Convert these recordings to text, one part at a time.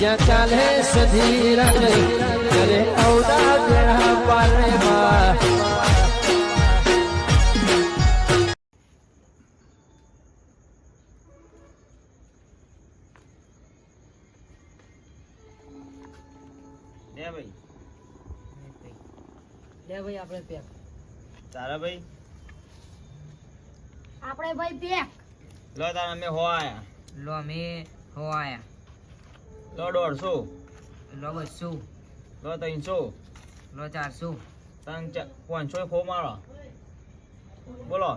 જ્યાં ચાલે સધીરજ કરે અવડા બેડા પારે માં ભાઈ આપણે પેક તારા ભાઈ આપણે ભાઈ પેક લો તારા અમે હો આયા લો અમે હો આયા લો 150 લો 200 લો 300 લો 400 500 ખો મારો બોલો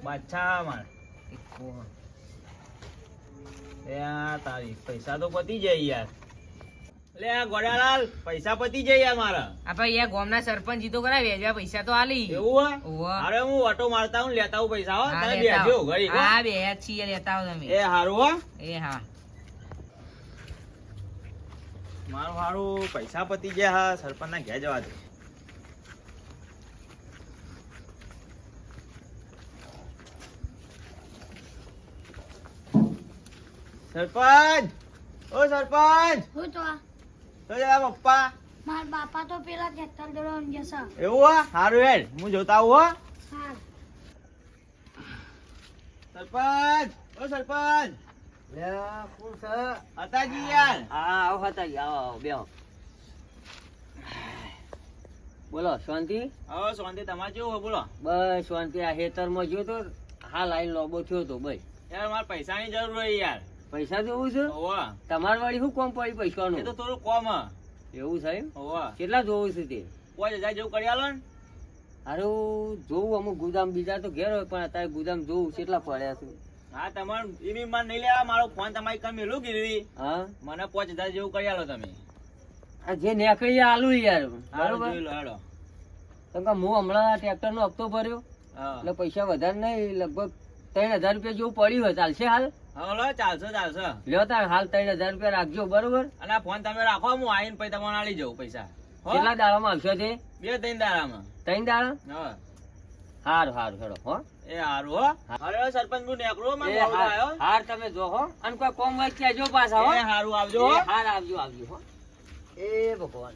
બાદશાહ માર એ આ તારી પૈસા તો પતી જાય યાર લે આ ગોડાલાલ પૈસા પતી જાય યાર મારા આ ભાઈ યાર ગામના સરપંચ જીતો કરાવે વેજવા પૈસા તો આલી એવું ઓહો અરે હું ઓટો મારતા હું લેતા હું પૈસા હો હા, તમે લેતા બેજો આવો. ઘડી હા બે છીએ લેતા આવો તમે એ હારું હો એ હા મારું હારું પૈસા પતી ગયા હા સરપંચ ના ઘેર જવા દે સરપંચ ઓ સરપંચ હું તો તો જરા પપ્પા મારા બાપા તો પેલા ટ્રેક્ટર દોડવાનું જશે એવું હો હારું હેડ હું જોતા આવું હો હા સરપંચ ઓ સરપંચ લે કોણ છે અતાજી યાર હા આવો હતા આવો બેહો બોલો શાંતિ હવે શાંતિ તમારે કેવું હોય બોલો બસ શાંતિ આ હેતરમાં ગયો તો હાલ આઈ લોબો થયો તો બસ યાર મારે પૈસાની જરૂર હોય યાર પૈસા દેવું છે હોવા તમાર વાળી શું કોમ પડી પૈસાનું એ તો થોડું કોમ હ એવું સાહેબ હોવા કેટલા જોવું છે તે 5000 જેવું કરી આલો ને હારું જોવું અમુક ગુદામ બીજા તો ઘેર હોય પણ અત્યારે ગુદામ જોવું કેટલા પડ્યા છે હા તમારે એની માન નહીં લેવા મારો ફોન તમારી કમ મેલું કીધી હા મને 5000 જેવું કરી આલો તમે આ જે નેકળી આલુ યાર હારું બરોબર જોઈ લો હેડો કેમ કે હું હમણાં ટ્રેક્ટર નો હપ્તો ભર્યો હા એટલે પૈસા વધારે નહીં લગભગ 3000 રૂપિયા જેવું પડ્યું હોય ચાલશે હાલ હા લો ચાલશે ચાલશે લ્યો તાર હાલ 3000 રૂપિયા રાખજો બરોબર અને આ ફોન તમે રાખો હું આવીને પછી તમને આલી જાઉં પૈસા હો? કેટલા દાડામાં આવશો તે 2-3 દાડામાં 3 દાડા હા હારું હારું હેડો હો એ હારું હો અરે સરપંચ હું નેકરો એ મને હાર આવ્યો હાર તમે જો હો અને કોઈ કોમ હોય કહેજો પાછા હો એ હારું આવજો હો. એ હાર આવજો આવજો હો એ ભગવાન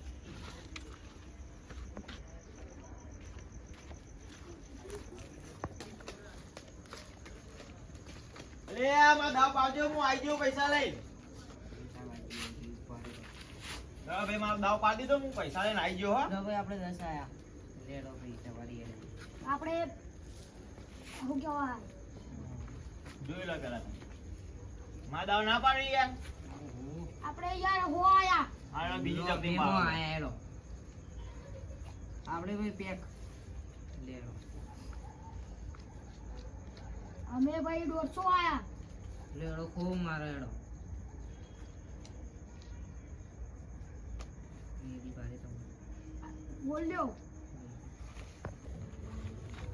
અરે આ મારા દાવ પાવજો હું આવી ગયો પૈસા લઈને હા ભાઈ મારો દાવ પાડી દીધો હું પૈસા લઈને આવી ગયો હો લો ભાઈ આપણે 10 આયા લેડો ભાઈ તમારી આપણે શું કહેવાય જોઈ લો પેલા તમે મારા દાવ ના પાડી યાર આપણે યાર હો આયા હા બીજી લો, જગ્યાએ ભેગો મારો. આયા હેડો આપણે ભાઈ પેક લેડો અમે ભાઈ 150 આયા લેડો ખૂબ મારો હેડો મેરી બારે તમને બોલ્યો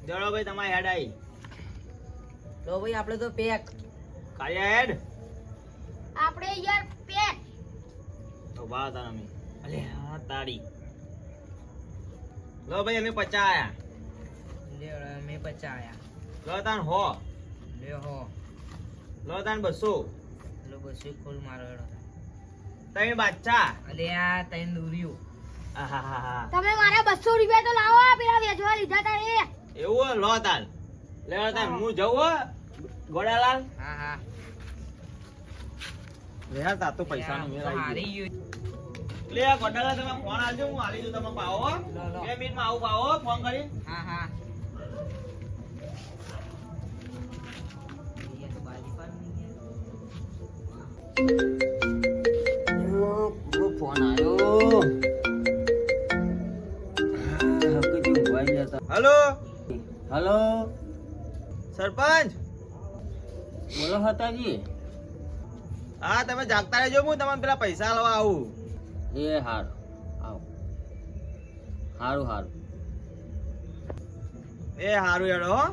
જડો ભાઈ તમારી હેડ આવી લો ભાઈ આપણે તો પેક કાયા હેડ આપણે યાર પેક તો બા તાર અમે અલે હા તારી લો ભાઈ અમે 50 આયા લેડો મેં 50 આયા લો તાન હો લે હો લો તાન 200 લો બસ ખોલ મારો હેડો તઈ બાદશાહ અલે આ તૈન દૂર્યું આહાહા તમે મારા 200 રૂપિયા તો લાવો પેલા વેચવા લીધા તા એ એવું હો? લો તાન લે તાન હું જઉં હો ગોડાલાલ હા હા લે હા તા તો પૈસાનો મેળ આવી હારી ગયો ગયું લે આ ગોડાલાલ તમે ફોન આલજો હું આલી દઉં તમે પાવો હો. લો, લો. 2 મિનિટમાં આવું પાવો હો, ફોન કરી હા હા ये तो बाजी पर नहीं है वो फोन आयो હલો हेलो સરપંચ बोलो हताजी હા તમે જાગતા રહેજો હું તમને પેલા પૈસા લેવા આવું એ હારું આવો હારું હારું એ હારું હેડો હો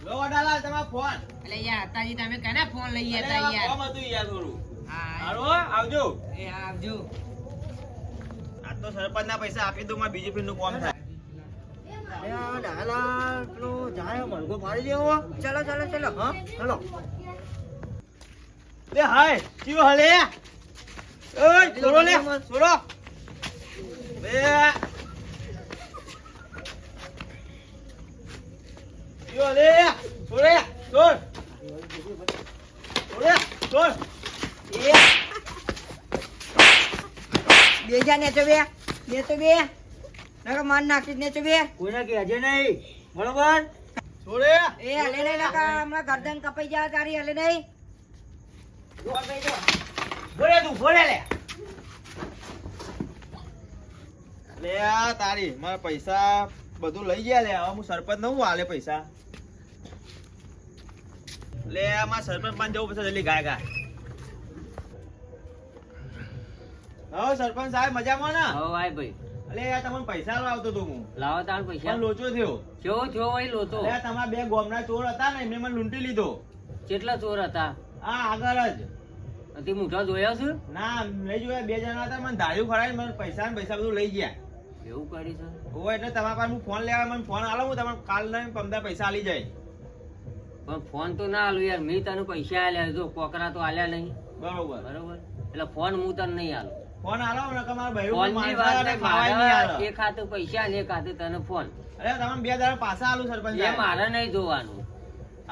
લો ગોડાલાલ તમારો ફોન એટલે યાર હતાજી તમે કને ફોન લઈએ અરે, તા આ યાર કોમ હતું યાર થોડું હા હારું હો, આવજો એ આવજો આ તો સરપંચ ના પૈસા આપી દઉં મારે બીજી ફીરનું કોમ થાય ચલો ચલો ચલો હા ચલો લે હાય કયો હલે ઓય છોડો લે છોડો લે કયો હલે છોડે છોડ છોડે છોડ બે જા ને તો બે નકર માર નાખી ને તો બે કોઈને કહેજે નહીં બરોબર છોડે એ હલે નહીં નકર હમણાં ગરદન કપાઈ જાય તારી હલે નહીં ભોરે તું ભોરે લે આ તારી મારા પૈસા બધું લઈ ગયા લે હવે હું સરપંચ ન હું હાલે પૈસા લે આ મારા સરપંચ પાસે જવું પછી જલ્દી ગાય ગાય હવે સરપંચ સાહેબ મજામાં ને હો ભાઈ ભાઈ અલે યાર તમને પૈસા આવતો તો હું લાવો તાર પૈસા પણ લોચો થયો કેવો થયો ભાઈ લોતો અલે તમારા બે ગોમના ચોર હતા ને એમને મને લૂંટી લીધો કેટલા ચોર હતા આ આગળ જ તે મુઠા જોયા છે ના લઈ જોયા બે જણા હતા મને ધાર્યું ખરાય મને પૈસા ને પૈસા બધું લઈ ગયા એવું કરી છે ઓ એટલે તમારા પાસે હું ફોન લેવા મને ફોન આલો હું તમને કાલ ને પમદા પૈસા આલી જાય પણ ફોન તો ના આલું યાર મેં તને પૈસા આલ્યા જો કોકરા તો આલ્યા નહીં બરોબર બરોબર એટલે ફોન હું તને નહીં આલું ફોન આલો ને તમારા ભાઈ ફોન ની વાત નહીં, ખાવાય નહીં મારે આલો એક હાથે પૈસા ને એક હાથે તને ફોન અરે તમે બે દાડા પાછા આલું સરપંચ એ સાહેબ. મારે નહીં જોવાનું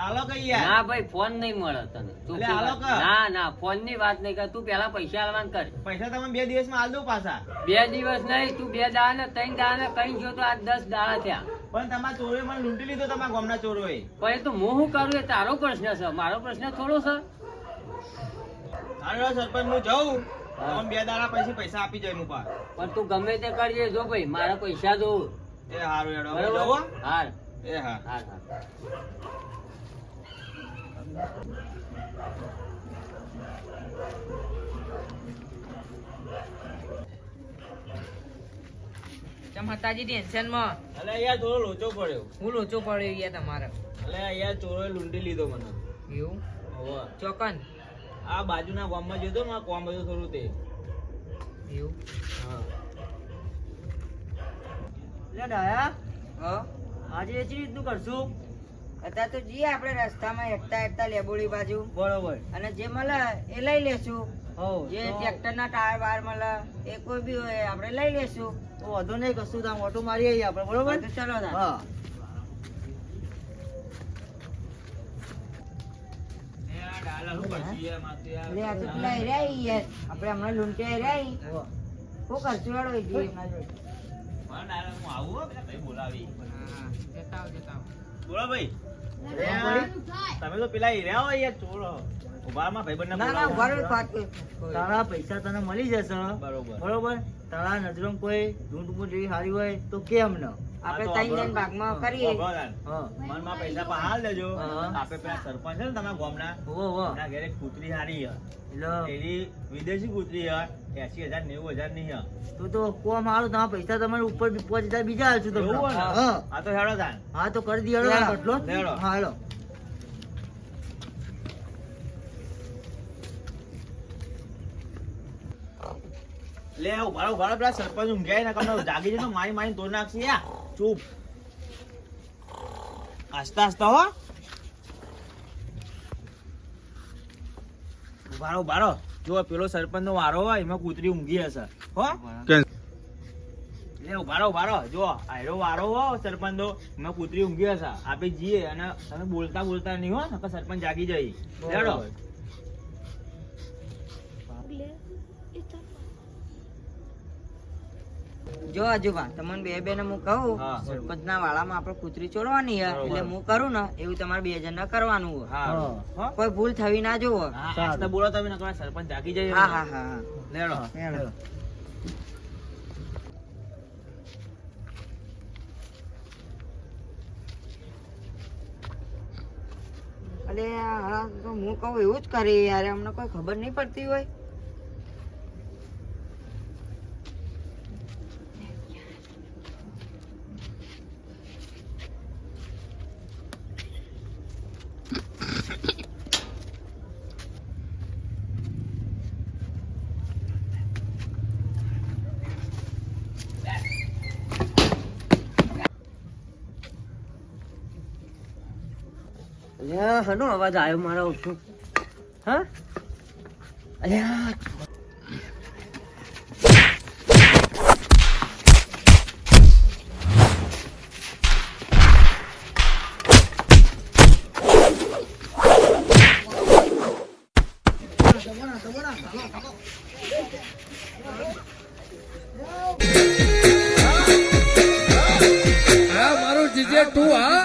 આલો કઈ યાર ના ભાઈ ફોન નહીં મળે તને તું એટલે આલો કા? ના ના ફોન ની વાત નહીં કર તું પેલા પૈસા આલવાનું કર પૈસા તમે 2 દિવસમાં આલ દો પાછા 2 દિવસ નહીં તું 2 દાડા ને 3 દાડા ને કઈ ગયો તો આ 10 દાડા થયા પણ તમારા ચોરોએ મને લૂંટી લીધો તમારા ગામના ચોરોએ પણ એ તો હું શું કરું એ તારો પ્રશ્ન છે મારો પ્રશ્ન થોડો છે હાલો સરપંચ હું જાઉં તમે 2 દાડા પછી પૈસા આપી જાય હું પા પણ તું ગમે તે કરજે જો ભાઈ મારા પૈસા જોવું એ હારું હેડો હવે બરોબર જાઉં હો? હાર એ હા હાર હાર માતાજી ટેન્શન માં અલે યાર થોડો લોચો પડ્યો હું લોચો પડ્યો યાર તમારે અલે યાર ચોરોએ લૂંટી લીધો મને એવું હોવે. ચોકન આ બાજુના ગામમાં જતો ને કોમ બધું થોડું તે એવું હા લે ડાયા હા આજે એ રીતનું કરશું અત્યારે તો જઈએ આપણે રસ્તામાં હેઠતા લેબોડી બાજુ બરોબર અને જે મળે એ લઈ લેશું જે ટ્રેક્ટર ના ટાયર બાર મળે એ કોઈ બી હોય આપણે લઈ લેશું વધુ નહીં કશું તામ ઓટો મારી આવીએ આપણે બરોબર તો ચલો તાર. હા એટલે આ તો પેલા હેર્યા ઈ યાર. આપણે હમણાં લૂંટ્યા હેર્યા ઈ. શું કરશું હેડો ઈ જઈએ. બોલો ભાઈ તમે તો પેલા હીરા હોય યાર ચોરો ઉભામાં ભાઈબંધને ના ના બોલાવો. ઉભા રહો, વાત કર. તારા પૈસા તને મળી જશે બરોબર બરોબર તારા નજરમાં કોઈ ઢૂંઢ જેવી હારી હોય તો કેમ ન આપણે ત્રણ જણ ભાગમાં કરીએ. હા મનમાં પૈસા પણ હાલ દેજો હા. આપે પેલા સરપંચ છે ને તમારા ગામના હોવો હોવો એના ઘરે એક કૂતરી હારી હે એટલે એની વિદેશી કૂતરી હે 80,000 90,000 ની હે તું તો કોમ હારું તમારા પૈસા તમારે ઉપર 5,000 બીજા હાલશું તમને એવું હોય ને? હા આ તો હેડો તાન હા તો કરી દી હેડો હેડો. બદલો હેડો. હા હેડો લે ઉભારો ઉભારો પેલા સરપંચ ઊંઘ્યા ને કમને જાગી જતો મારી મારી તોડ નાખશે યા ચૂપ આસ્તા આસ્તા હો ઉભારો ઉભારો જો પેલો સરપંચ નો વારો હોય એમાં કૂતરી ઊંઘી હશે હો લે ઉભારો ઉભારો જો આયરો વારો હો સરપંચ નો એમાં કૂતરી ઊંઘી હશે આપે જઈએ અને તમે બોલતા બોલતા નહીં હો નકર સરપંચ જાગી જાય લેડો જો આજુબા તમને બે બે ને હું કહું હા. સરપંચ ના વાળામાં આપણે કૂતરી ચોરવાની છે બરોબર. એટલે હું કરું ને એવું તમારે બે જણ કરવાનું હોય. હા હો કોઈ ભૂલ થવી ના જોવો. હા આસ્તા બોલો તમે નકર સરપંચ જાગી જાય હા હા હા હા. લેડો હેડો અલે હા તો હું કહું એવું જ કરી યાર અમને કોઈ ખબર નહીં પડતી હોય. હનો અવાજ આવ્યો મારા ઉપર હા અલ્યા આ મારું જીજે તું હા